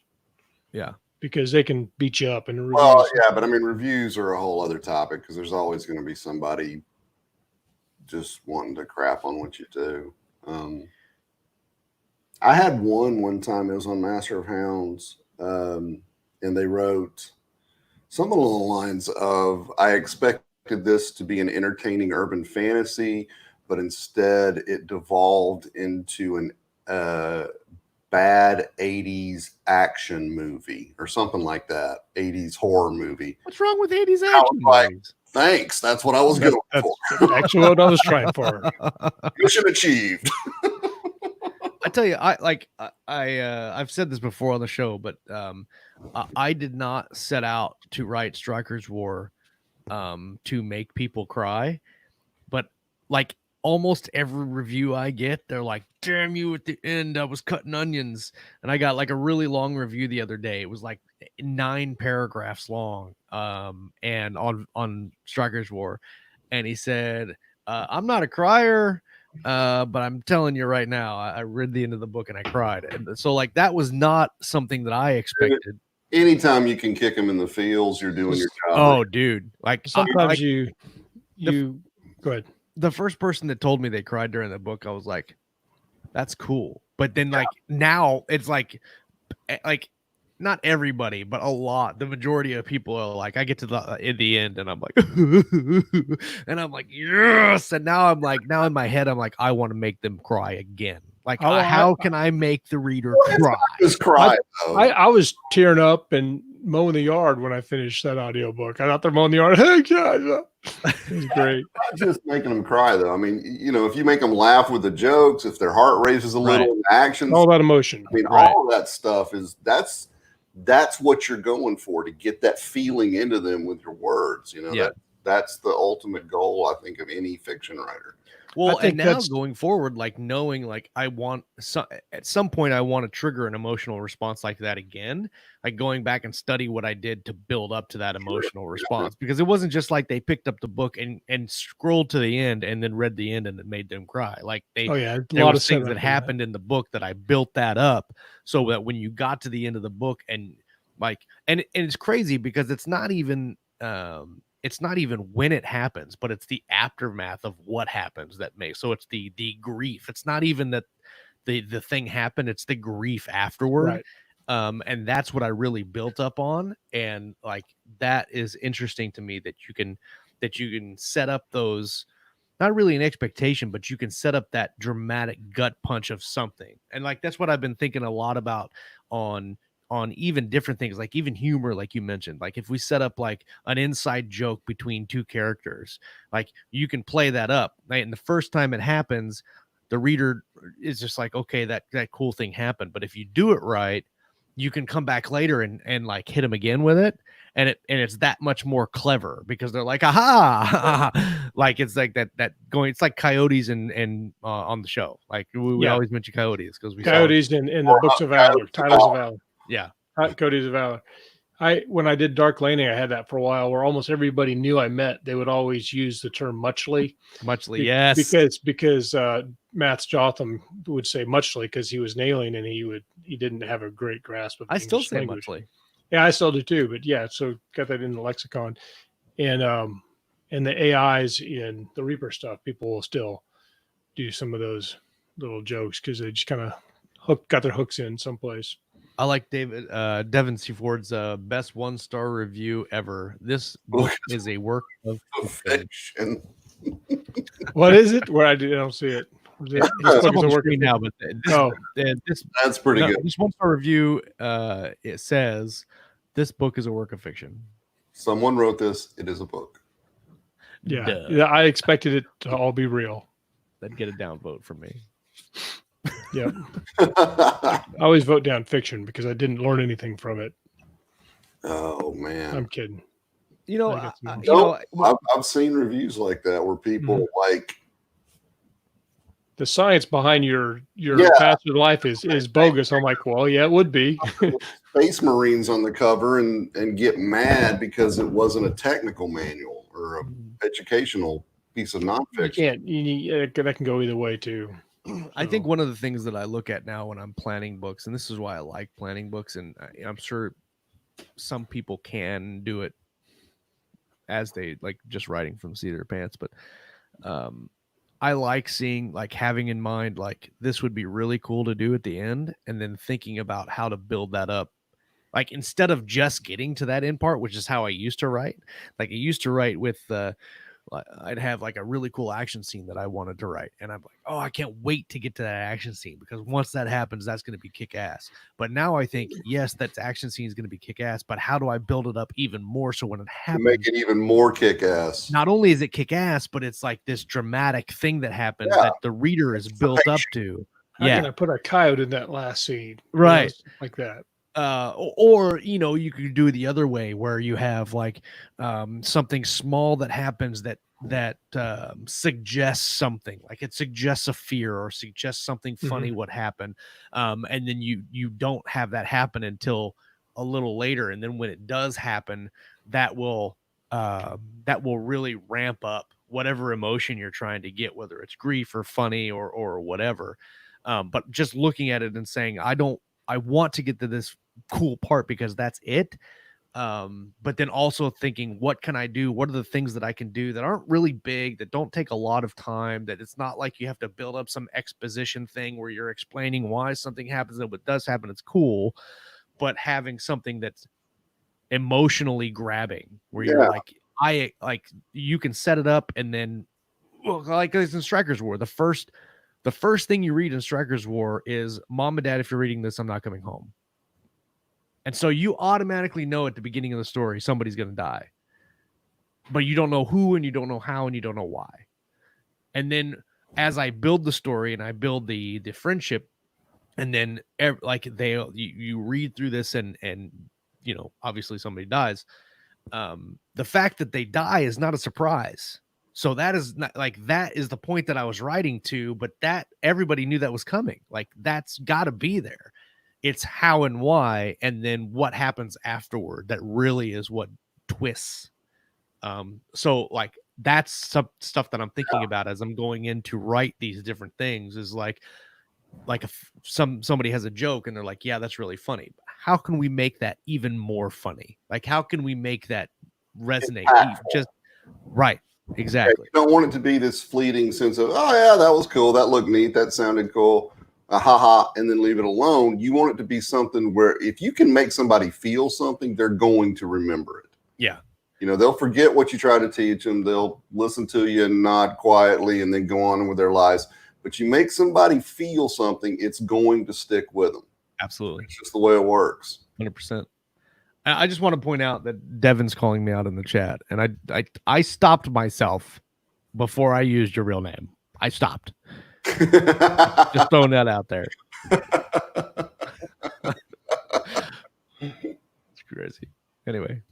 Yeah, because they can beat you up. And but I mean, reviews are a whole other topic, because there's always going to be somebody just wanting to crap on what you do. I had one time, it was on Master of Hounds, and they wrote something along the lines of, I expected this to be an entertaining urban fantasy, but instead it devolved into an bad 80s action movie or something like that. 80s horror movie. What's wrong with 80s action movies? Thanks. That's what I was going for. Actually what I was trying for. Mission achieved. I tell you, I've said this before on the show, but I did not set out to write Strikers War to make people cry, but like almost every review I get, they're like, "Damn you!" At the end, I was cutting onions, and I got like a really long review the other day. It was like 9 paragraphs long, and on Strikers War, and he said, "I'm not a crier." But I'm telling you right now, I read the end of the book and I cried. And so like that was not something that I expected. Anytime you can kick them in the fields, you're doing your job. Oh, dude. Like sometimes you go ahead. The first person that told me they cried during the book, I was like, that's cool. But then like now it's like not everybody, but a lot. The majority of people are like, I get to the end and I'm like, and I'm like, yes. And now I'm like, now in my head, I'm like, I want to make them cry again. Like, how can I make the reader cry? Just cry. I was tearing up and mowing the yard when I finished that audiobook. I thought they're mowing the yard. Hey, God. It was great. Not just making them cry, though. I mean, you know, if you make them laugh with the jokes, if their heart races a little in the actions, all that emotion. I mean, all of that stuff that's what you're going for, to get that feeling into them with your words. You know, that's the ultimate goal, I think, of any fiction writer. Well, and now going forward, like knowing, like at some point I want to trigger an emotional response like that again, like going back and study what I did to build up to that emotional response, because it wasn't just like they picked up the book and scrolled to the end and then read the end and it made them cry. Like there were things that happened in the book that I built that up so that when you got to the end of the book and it's crazy because it's not even when it happens, but it's the aftermath of what happens that makes. So it's the grief. It's not even that the thing happened. It's the grief afterward. Right. And that's what I really built up on. And like, that is interesting to me that you can set up those, not really an expectation, but you can set up that dramatic gut punch of something. And like, that's what I've been thinking a lot about on even different things, like even humor, like you mentioned. Like if we set up like an inside joke between two characters, like you can play that up, right? And the first time it happens, the reader is just like, okay, that cool thing happened. But if you do it right, you can come back later and like hit them again with it, and it's that much more clever because they're like, aha. Like it's like that going, it's like Coyotes and on the show, like we always mention Coyotes because we Coyotes in the Books of Valor, Titles of Valor. Yeah. Coyotes of Valor. When I did Dark Laning, I had that for a while where almost everybody knew I met, they would always use the term muchly. Yes. Because Matt Jotham would say muchly because he was nailing and he didn't have a great grasp of English still say language. muchly. Yeah, I still do too, but yeah, so got that in the lexicon. And the AIs in the Reaper stuff, people will still do some of those little jokes because they just kind of got their hooks in someplace. I like Devin C. Ford's best 1-star review ever. This book is a work of fiction. What is it? Where I don't see it. It's on the screen now, but that's pretty good. This 1-star review, it says this book is a work of fiction. Someone wrote this. It is a book. Yeah, I expected it to all be real. That'd get a downvote from me. Yeah. I always vote down fiction because I didn't learn anything from it. Oh man. I'm kidding. I've seen reviews like that where people like the science behind your path through life is bogus. I'm like, well, yeah, it would be. Space Marines on the cover and get mad because it wasn't a technical manual or a educational piece of nonfiction. That can go either way too. I think one of the things that I look at now when I'm planning books, and this is why I like planning books, and I'm sure some people can do it as they like just writing from the seat of their pants, but I like seeing, like having in mind, like this would be really cool to do at the end, and then thinking about how to build that up. Like instead of just getting to that end part, which is how I used to write. Like I used to write with I'd have like a really cool action scene that I wanted to write, and I'm like, oh, I can't wait to get to that action scene, because once that happens, that's going to be kick ass. But now I think, yes, that action scene is going to be kick ass, but how do I build it up even more so when it happens, make it even more kick ass? Not only is it kick ass, but it's like this dramatic thing that happens that the reader is built up to. How can I put a coyote in that last scene? Right. Like that. Or you could do it the other way, where you have like something small that happens that suggests something, like it suggests a fear or suggests something funny would happen, and then you don't have that happen until a little later, and then when it does happen, that will really ramp up whatever emotion you're trying to get, whether it's grief or funny or whatever. But just looking at it and saying, I want to get to this cool part because that's it. But then also thinking, what can I do? What are the things that I can do that aren't really big, that don't take a lot of time, that it's not like you have to build up some exposition thing where you're explaining why something happens, and what does happen, it's cool, but having something that's emotionally grabbing, where you're like, you can set it up, and then, well, like in Strikers War, the first thing you read in Strikers War is, Mom and Dad, if you're reading this, I'm not coming home. And so you automatically know at the beginning of the story somebody's going to die, but you don't know who, and you don't know how, and you don't know why. And then as I build the story and I build the friendship, and then like you read through this, and obviously somebody dies. The fact that they die is not a surprise. So that is not like, that is the point that I was writing to, but that everybody knew that was coming. Like, that's got to be there. It's how and why, and then what happens afterward, that really is what twists. So like, that's some stuff that I'm thinking about as I'm going in to write these different things, is like if somebody has a joke and they're like, yeah, that's really funny. How can we make that even more funny? Like, how can we make that resonate? Just right. Exactly. You don't want it to be this fleeting sense of, oh yeah, that was cool, that looked neat, that sounded cool, haha, and then leave it alone. You want it to be something where if you can make somebody feel something, they're going to remember it. Yeah. They'll forget what you try to teach them. They'll listen to you and nod quietly and then go on with their lives. But you make somebody feel something, it's going to stick with them. Absolutely. It's just the way it works. 100%. I just want to point out that Devin's calling me out in the chat, and I stopped myself before I used your real name. I stopped. Just throwing that out there. It's crazy. Anyway,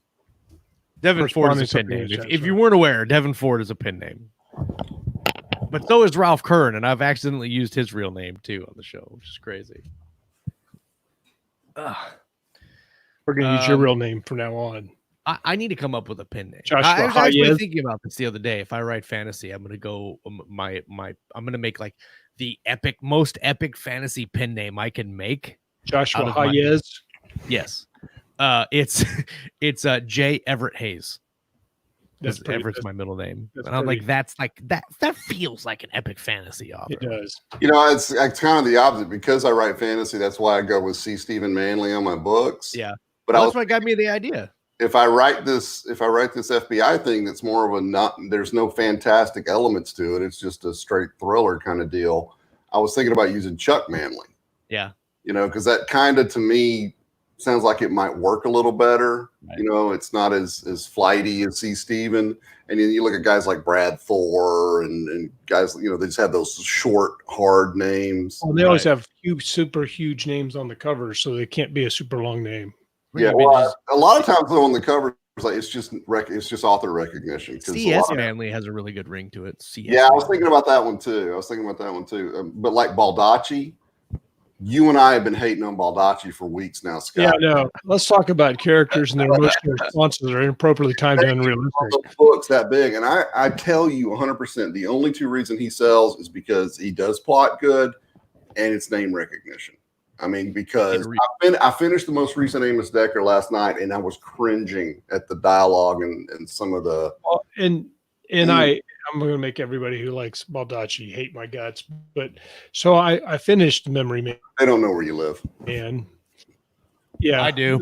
Devin Ford is a pin name. If you weren't aware, Devin Ford is a pin name. But so is Ralph Kern, and I've accidentally used his real name too on the show, which is crazy. We're going to use your real name from now on. I need to come up with a pin name. Joshua I was actually thinking about this the other day. If I write fantasy, I'm going to go I'm going to make like the most epic fantasy pin name I can make. Joshua Hayes. Yes. It's J. Everett Hayes. Everett's my middle name. And I'm like, that's like that feels like an epic fantasy author. It does. It's kind of the opposite. Because I write fantasy, that's why I go with C. Stephen Manley on my books. Yeah. But that's what got me the idea. If I write this FBI thing, that's more of there's no fantastic elements to it. It's just a straight thriller kind of deal. I was thinking about using Chuck Manley. Yeah. Because that kind of, to me, sounds like it might work a little better. Right. It's not as flighty as C. Stephen. And then you look at guys like Brad Thor and guys, they just have those short, hard names. Well, they always have super huge names on the cover, so they can't be a super long name. Yeah, well, a lot of times though on the cover, it's just author recognition. C.S. Manley has a really good ring to it. I was thinking about that one too. But like Baldacci, you and I have been hating on Baldacci for weeks now, Scott. Yeah, no. Let's talk about characters and their emotional responses are inappropriately timed and unrealistic. Books that big, and I tell you 100%, the only two reasons he sells is because he does plot good, and it's name recognition. I mean, because I finished the most recent Amos Decker last night, and I was cringing at the dialogue and some of the. Well, and I'm going to make everybody who likes Baldacci hate my guts, but so I finished Memory Man. They don't know where you live, and yeah, I do.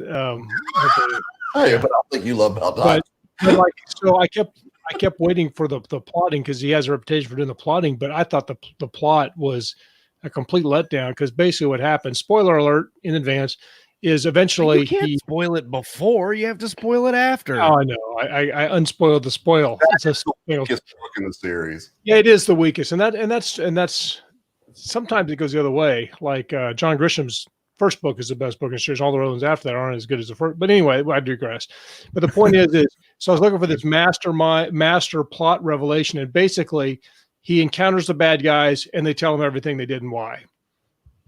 Hey, but I think you love Baldacci. But so I kept I kept waiting for the plotting because he has a reputation for doing the plotting, but I thought the plot was a complete letdown because basically what happened, spoiler alert in advance, is eventually you can't spoil it before. You have to spoil it after. Oh, I know. I unspoiled the spoil. That's the weakest book in the series. Yeah, it is the weakest, and that's sometimes it goes the other way. Like John Grisham's first book is the best book in the series. All the other ones after that aren't as good as the first. But anyway, I digress. But the point is so I was looking for this master plot revelation, and basically he encounters the bad guys, and they tell him everything they did and why,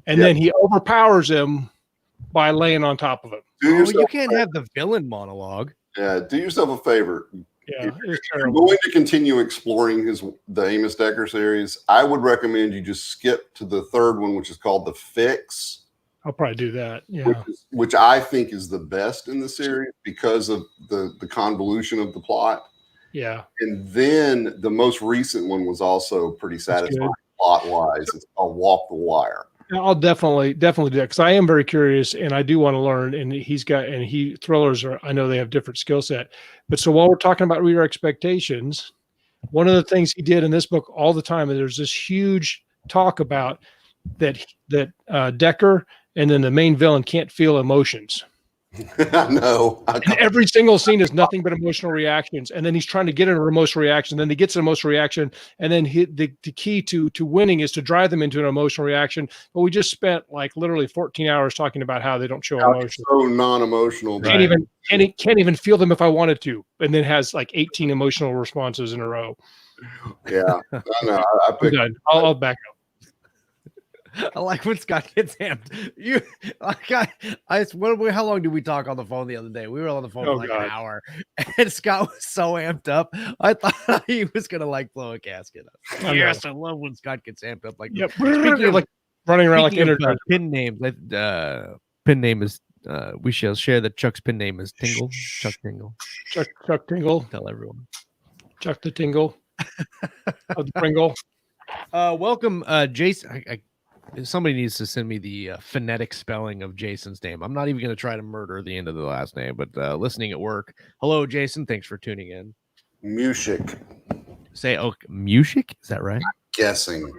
and then he overpowers them by laying on top of him. You can't have the villain monologue. Yeah, do yourself a favor. Yeah, if you're going to continue exploring the Amos Decker series, I would recommend you just skip to the third one, which is called The Fix. I'll probably do that. Yeah, which I think is the best in the series because of the convolution of the plot. Yeah, and then the most recent one was also pretty satisfying plot wise. It's called Walk the Wire. I'll definitely do that because I am very curious and I do want to learn. And thrillers I know they have different skill set. But so while we're talking about reader expectations, one of the things he did in this book all the time, and there's this huge talk about that Decker and then the main villain can't feel emotions. No. And every single scene is nothing but emotional reactions, and then he's trying to get an emotional reaction. Then he gets an emotional reaction, and then the key to winning is to drive them into an emotional reaction. But we just spent like literally 14 hours talking about how they don't show emotion. So non-emotional. Can't even feel them if I wanted to, and then has like 18 emotional responses in a row. Yeah, no, I'll back up. I like when Scott gets amped. How long did we talk on the phone the other day? We were on the phone for like an hour, and Scott was so amped up. I thought he was gonna like blow a gasket. Yes, I love when Scott gets amped up like. Yep. Like running around like pin names. Pin name is. We shall share that Chuck's pin name is Tingle. Chuck Tingle. Chuck Tingle. Tell everyone. Chuck the Tingle. Of the Pringle. Welcome, Jason. Somebody needs to send me the phonetic spelling of Jason's name. I'm not even going to try to murder the end of the last name, but listening at work. Hello, Jason. Thanks for tuning in. Mushik. Say, Mushik? Is that right? Guessing.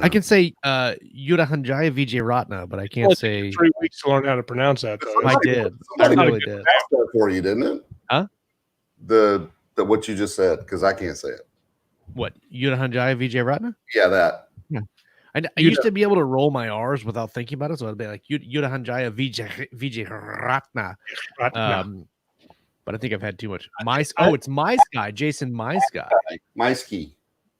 I can say Yudahanjaya Vijay Ratna, but I can't say. 3 weeks to learn how to pronounce that. Though. I did. I really did. That for you, didn't it? Huh? The what you just said, because I can't say it. What? Yudahanjaya Vijay Ratna? Yeah, that. Yeah. I used to be able to roll my R's without thinking about it, so I'd be like Yudahanjaya Vijay Ratna. But I think I've had too much. It's My Sky, Jason My Sky. My Ski.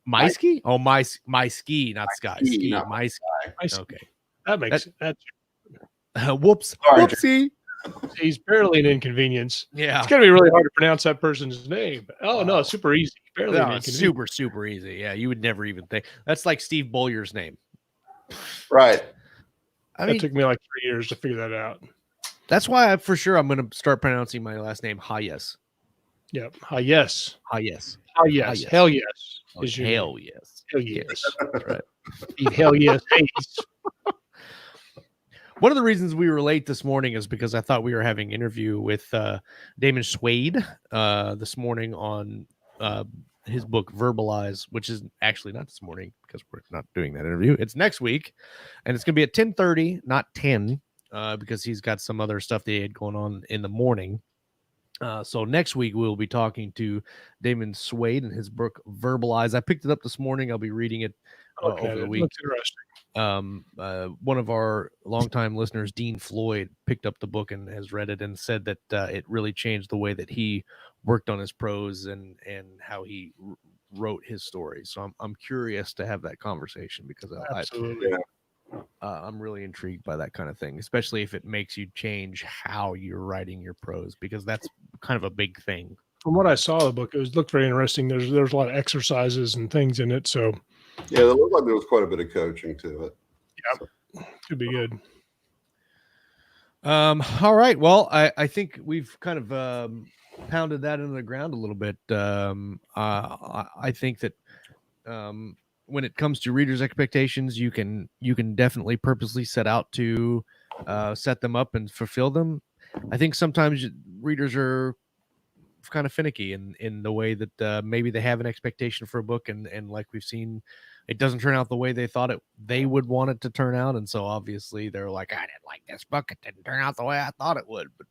My Ski? Oh, my Ski, not Sky. Ski, not My Sky. Okay. That makes that. Whoops. Sorry, Whoopsie. He's barely an inconvenience. Yeah. It's going to be really hard to pronounce that person's name. Oh, no, it's super easy. Barely an inconvenience. Super easy. Yeah, you would never even think. That's like Steve Bolyer's name. Right. That took me like 3 years to figure that out. That's why I'm going to start pronouncing my last name Hayes. Yep. Hayes. Hayes. Hayes. Hell yes. Hell yes. Hell yes. That's right. Hell yes. Hayes. One of the reasons we were late this morning is because I thought we were having an interview with Damon Suede this morning on his book Verbalize, which is actually not this morning because we're not doing that interview. It's next week, and it's going to be at 10:30, not 10, because he's got some other stuff that he had going on in the morning. So next week we'll be talking to Damon Suede and his book Verbalize. I picked it up this morning. I'll be reading it over the week. Looks interesting. One of our longtime listeners, Dean Floyd, picked up the book and has read it and said that it really changed the way that he worked on his prose and how he wrote his stories. So I'm curious to have that conversation because I'm really intrigued by that kind of thing, especially if it makes you change how you're writing your prose, because that's kind of a big thing. From what I saw of the book, it looked very interesting. There's a lot of exercises and things in it. So yeah, it looked like there was quite a bit of coaching to it. Yeah, could be good. All right. Well, I think we've kind of pounded that into the ground a little bit. I think that when it comes to readers' expectations, you can definitely purposely set out to set them up and fulfill them. I think sometimes readers are kind of finicky in the way that maybe they have an expectation for a book, and like we've seen, it doesn't turn out the way they thought they would want it to turn out, and so obviously they're like, I didn't like this book, it didn't turn out the way I thought it would. But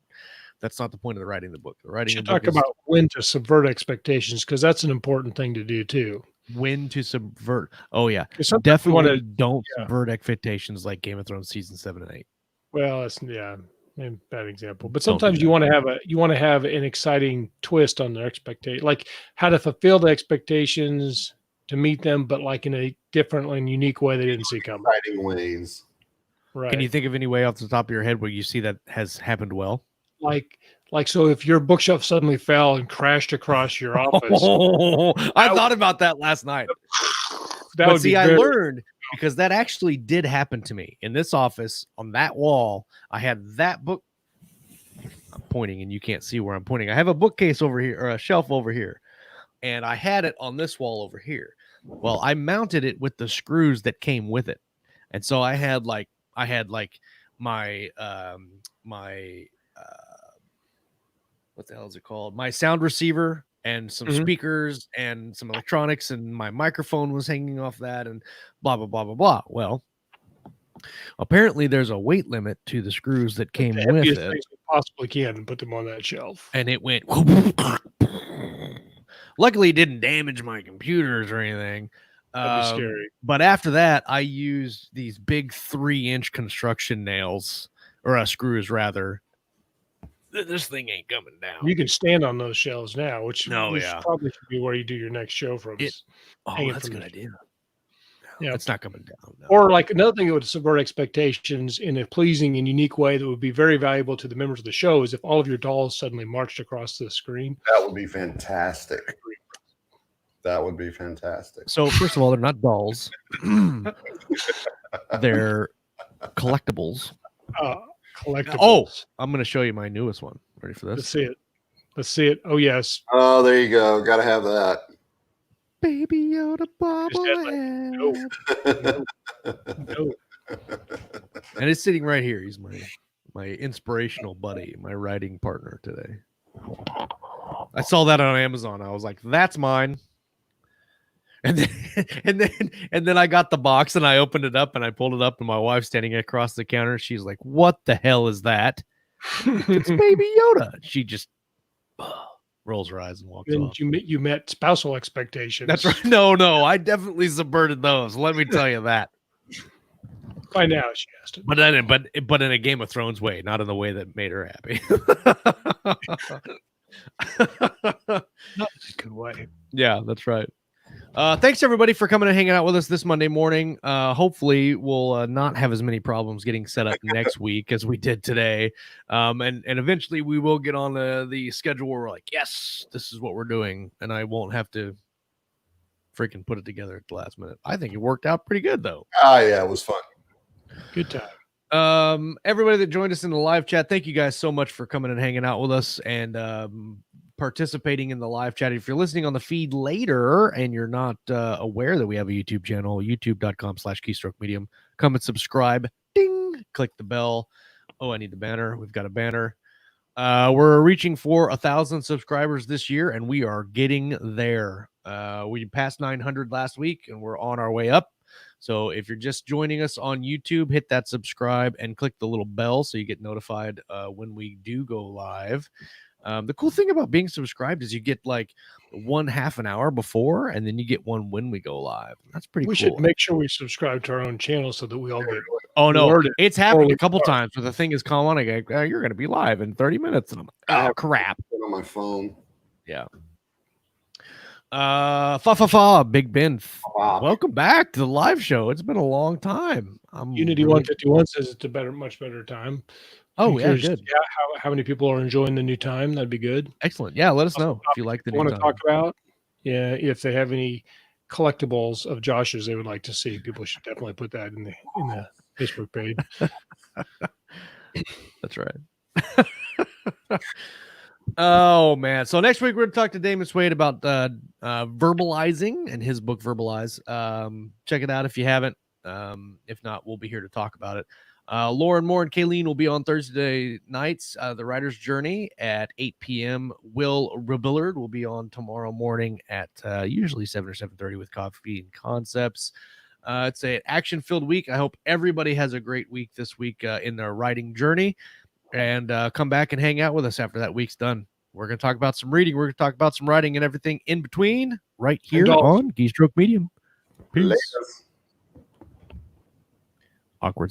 that's not the point of the writing the book. The writing should the book talk about when to subvert expectations, because that's an important thing to do too. When to subvert. Oh yeah, definitely don't subvert expectations like Game of Thrones season 7 and 8. Well, that's bad example. But sometimes you want to have an exciting twist on their expectation, like how to fulfill the expectations to meet them, but like in a different and unique way they didn't see coming. Exciting ways. Right. Can you think of any way off the top of your head where you see that has happened well? Like so if your bookshelf suddenly fell and crashed across your office. I thought about that last night. I learned, because that actually did happen to me in this office. On that wall, I had that book. I'm pointing and you can't see where I'm pointing. I have a bookcase over here, or a shelf over here, and I had it on this wall over here. Well, I mounted it with the screws that came with it. And so I had like my what the hell is it called? My sound receiver and some speakers and some electronics, and my microphone was hanging off that, and blah, blah, blah, blah, blah. Well, apparently there's a weight limit to the screws that came with it. You possibly can and put them on that shelf. And it went. Luckily, it didn't damage my computers or anything. That'd be scary. But after that, I used these big 3-inch construction nails, or screws rather. This thing ain't coming down. You can stand on those shelves now, which probably should be where you do your next show from. That's a good idea. Yeah, it's not coming down. No. Or like another thing that would subvert expectations in a pleasing and unique way that would be very valuable to the members of the show is if all of your dolls suddenly marched across the screen. That would be fantastic. That would be fantastic. So first of all, they're not dolls. They're collectibles. Collectibles. Oh, I'm going to show you my newest one. Ready for this? Let's see it. Oh, yes. Oh, there you go. Got to have that. Baby Yoda bobblehead. No. And it's sitting right here. He's my inspirational buddy, my writing partner today. I saw that on Amazon. I was like, that's mine. And then I got the box and I opened it up and I pulled it up, and my wife's standing across the counter. She's like, "What the hell is that?" It's Baby Yoda. She just rolls her eyes and walks off. You met spousal expectations. That's right. No, I definitely subverted those. Let me tell you that. By now, she has to. But in a Game of Thrones way, not in the way that made her happy. Not in a good way. Yeah, that's right. Thanks everybody for coming and hanging out with us this Monday morning. Hopefully we'll not have as many problems getting set up next week as we did today. And eventually we will get on the schedule where we're like, yes, this is what we're doing. And I won't have to freaking put it together at the last minute. I think it worked out pretty good though. Yeah, it was fun. Good time. Everybody that joined us in the live chat, thank you guys so much for coming and hanging out with us and participating in the live chat. If you're listening on the feed later and you're not aware that we have a YouTube channel, youtube.com/keystroke medium, come and subscribe. Ding, click the bell. Oh, I need the banner. We've got a banner. We're reaching for 1,000 subscribers this year, and we are getting there. We passed 900 last week, and we're on our way up. So if you're just joining us on YouTube, hit that subscribe and click the little bell so you get notified when we do go live. The cool thing about being subscribed is you get like one half an hour before, and then you get one when we go live. That's pretty cool. We should make sure we subscribe to our own channel so that we all get. Oh no, it's happened a couple times. But the thing is, calling on, you're going to be live in 30 minutes, and I'm like, oh crap! On my phone. Yeah. Big Ben. Wow. Welcome back to the live show. It's been a long time. Unity 151 says it's a much better time. Oh yeah, good. Yeah, how many people are enjoying the new time? That'd be good. Excellent. Yeah, let us know if you like the new time. Want to talk about? Yeah, if they have any collectibles of Josh's they would like to see, people should definitely put that in the Facebook page. That's right. Oh man! So next week we're going to talk to Damon Swade about verbalizing and his book Verbalize. Check it out if you haven't. If not, we'll be here to talk about it. Lauren Moore and Kayleen will be on Thursday nights. The Writer's Journey at 8 p.m. Will Rebillard will be on tomorrow morning at usually 7 or 7:30 with Coffee and Concepts. It's an action-filled week. I hope everybody has a great week this week in their writing journey, and come back and hang out with us after that week's done. We're going to talk about some reading. We're going to talk about some writing and everything in between right here on Keystroke Medium. Peace. Laters. Awkward